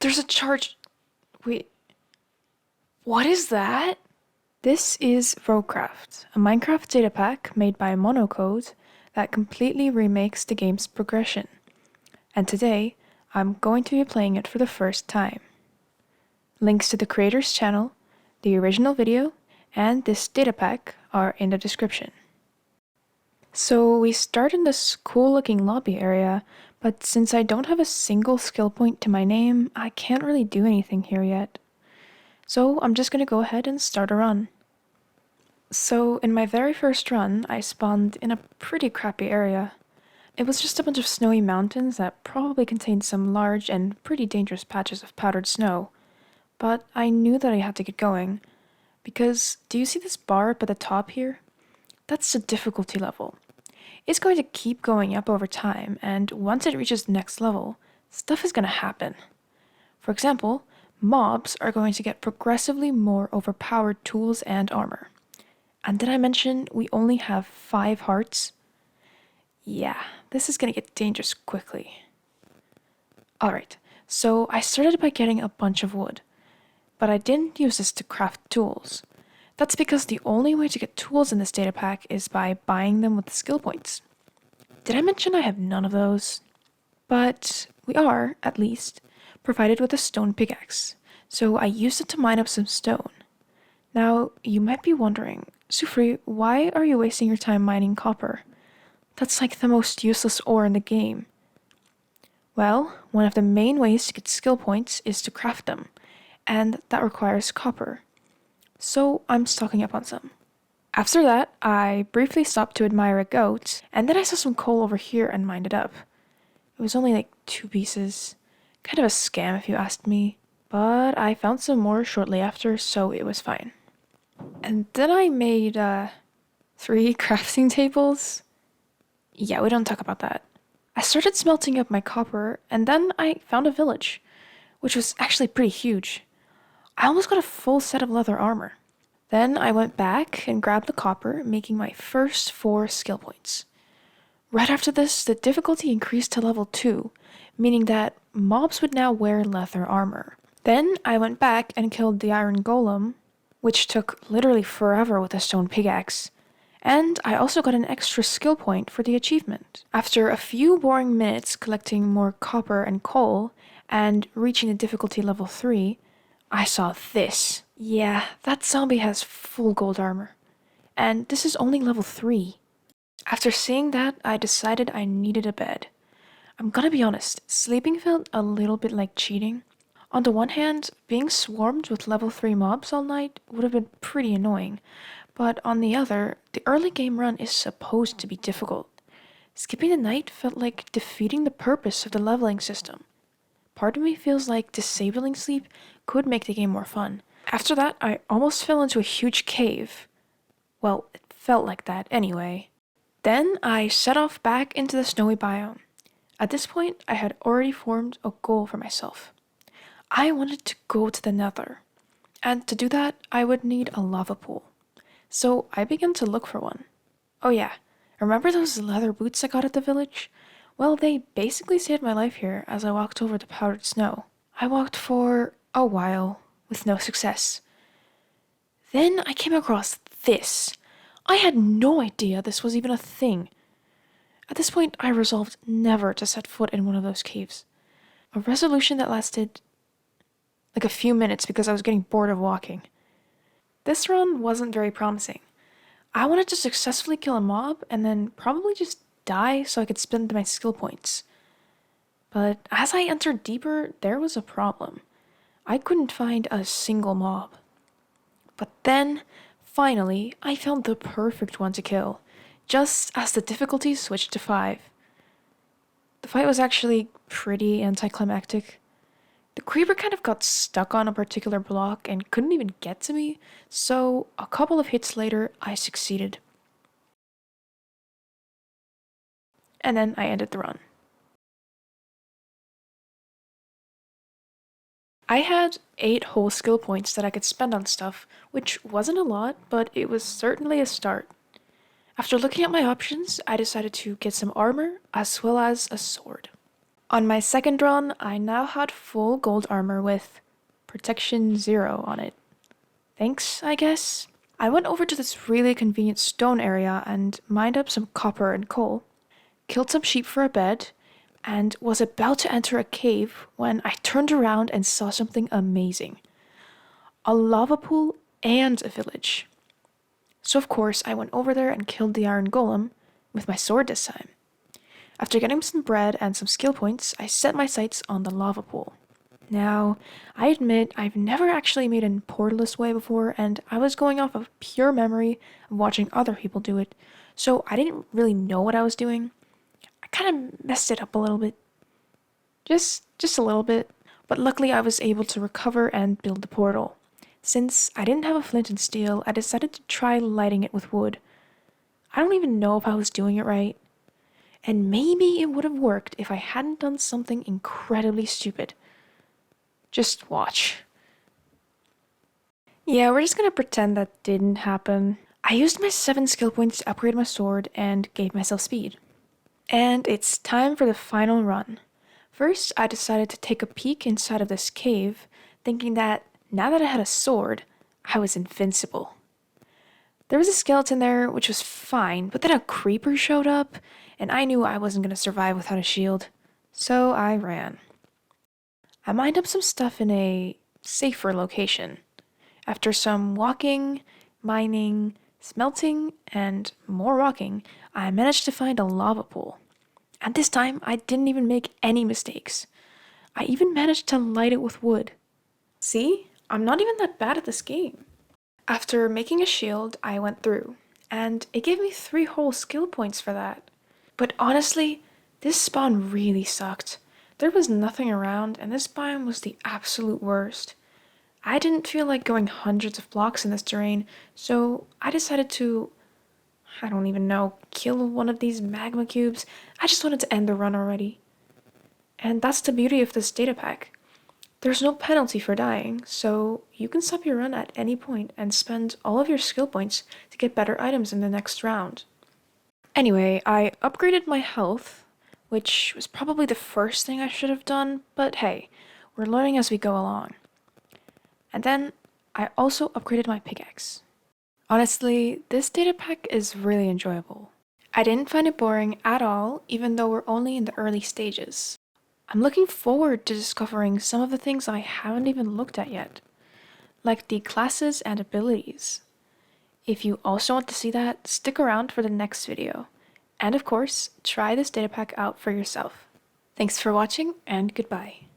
There's a charge. Wait, what is that? This is Roguecraft, a Minecraft data pack made by Monocode that completely remakes the game's progression. And today, I'm going to be playing it for the first time. Links to the creator's channel, the original video, and this data pack are in the description. So we start in this cool looking lobby area, but since I don't have a single skill point to my name, I can't really do anything here yet. So I'm just gonna go ahead and start a run. So in my very first run, I spawned in a pretty crappy area. It was just a bunch of snowy mountains that probably contained some large and pretty dangerous patches of powdered snow. But I knew that I had to get going, because do you see this bar up at the top here? That's the difficulty level. It's going to keep going up over time, and once it reaches the next level, stuff is going to happen. For example, mobs are going to get progressively more overpowered tools and armor. And did I mention we only have 5 hearts? Yeah, this is going to get dangerous quickly. Alright, so I started by getting a bunch of wood, but I didn't use this to craft tools. That's because the only way to get tools in this data pack is by buying them with skill points. Did I mention I have none of those? But we are, at least, provided with a stone pickaxe, so I used it to mine up some stone. Now, you might be wondering, Sufri, why are you wasting your time mining copper? That's like the most useless ore in the game. Well, one of the main ways to get skill points is to craft them, and that requires copper. So I'm stocking up on some. After that, I briefly stopped to admire a goat, and then I saw some coal over here and mined it up. It was only like 2 pieces. Kind of a scam if you asked me, but I found some more shortly after, so it was fine. And then I made, 3 crafting tables. Yeah, we don't talk about that. I started smelting up my copper, and then I found a village, which was actually pretty huge. I almost got a full set of leather armor. Then I went back and grabbed the copper, making my first 4 skill points. Right after this, the difficulty increased to level 2, meaning that mobs would now wear leather armor. Then I went back and killed the iron golem, which took literally forever with a stone pickaxe. And I also got an extra skill point for the achievement. After a few boring minutes collecting more copper and coal, and reaching the difficulty level 3, I saw this. Yeah, that zombie has full gold armor. And this is only level 3. After seeing that, I decided I needed a bed. I'm gonna be honest, sleeping felt a little bit like cheating. On the one hand, being swarmed with level 3 mobs all night would have been pretty annoying, but on the other, the early game run is supposed to be difficult. Skipping the night felt like defeating the purpose of the leveling system. Part of me feels like disabling sleep could make the game more fun. After that, I almost fell into a huge cave. Well, it felt like that anyway. Then I set off back into the snowy biome. At this point, I had already formed a goal for myself. I wanted to go to the Nether. And to do that, I would need a lava pool. So I began to look for one. Oh yeah, remember those leather boots I got at the village? Well, they basically saved my life here as I walked over the powdered snow. I walked for a while, with no success. Then I came across this. I had no idea this was even a thing. At this point, I resolved never to set foot in one of those caves. A resolution that lasted like a few minutes because I was getting bored of walking. This run wasn't very promising. I wanted to successfully kill a mob and then probably just die so I could spend my skill points. But as I entered deeper, there was a problem. I couldn't find a single mob. But then, finally, I found the perfect one to kill, just as the difficulty switched to 5. The fight was actually pretty anticlimactic. The creeper kind of got stuck on a particular block and couldn't even get to me, so a couple of hits later, I succeeded. And then I ended the run. I had 8 whole skill points that I could spend on stuff, which wasn't a lot, but it was certainly a start. After looking at my options, I decided to get some armor as well as a sword. On my second run, I now had full gold armor with protection 0 on it. Thanks, I guess. I went over to this really convenient stone area and mined up some copper and coal, killed some sheep for a bed, and was about to enter a cave when I turned around and saw something amazing. A lava pool and a village. So of course I went over there and killed the iron golem, with my sword this time. After getting some bread and some skill points, I set my sights on the lava pool. Now, I admit I've never actually made a portal this way before, and I was going off of pure memory of watching other people do it, so I didn't really know what I was doing. I kind of messed it up a little bit. Just a little bit. But luckily I was able to recover and build the portal. Since I didn't have a flint and steel, I decided to try lighting it with wood. I don't even know if I was doing it right. And maybe it would have worked if I hadn't done something incredibly stupid. Just watch. Yeah, we're just gonna pretend that didn't happen. I used my 7 skill points to upgrade my sword and gave myself speed. And it's time for the final run. First, I decided to take a peek inside of this cave, thinking that now that I had a sword, I was invincible. There was a skeleton there, which was fine, but then a creeper showed up, and I knew I wasn't going to survive without a shield, so I ran. I mined up some stuff in a safer location. After some walking, mining, smelting, and more walking, I managed to find a lava pool. And this time, I didn't even make any mistakes. I even managed to light it with wood. See? I'm not even that bad at this game. After making a shield, I went through, and it gave me 3 whole skill points for that. But honestly, this spawn really sucked. There was nothing around, and this biome was the absolute worst. I didn't feel like going hundreds of blocks in this terrain, so I decided to, I don't even know, kill one of these magma cubes. I just wanted to end the run already. And that's the beauty of this data pack. There's no penalty for dying, so you can stop your run at any point and spend all of your skill points to get better items in the next round. Anyway, I upgraded my health, which was probably the first thing I should have done, but hey, we're learning as we go along. And then I also upgraded my pickaxe. Honestly, this data pack is really enjoyable. I didn't find it boring at all, even though we're only in the early stages. I'm looking forward to discovering some of the things I haven't even looked at yet, like the classes and abilities. If you also want to see that, stick around for the next video. And of course, try this data pack out for yourself. Thanks for watching, and goodbye.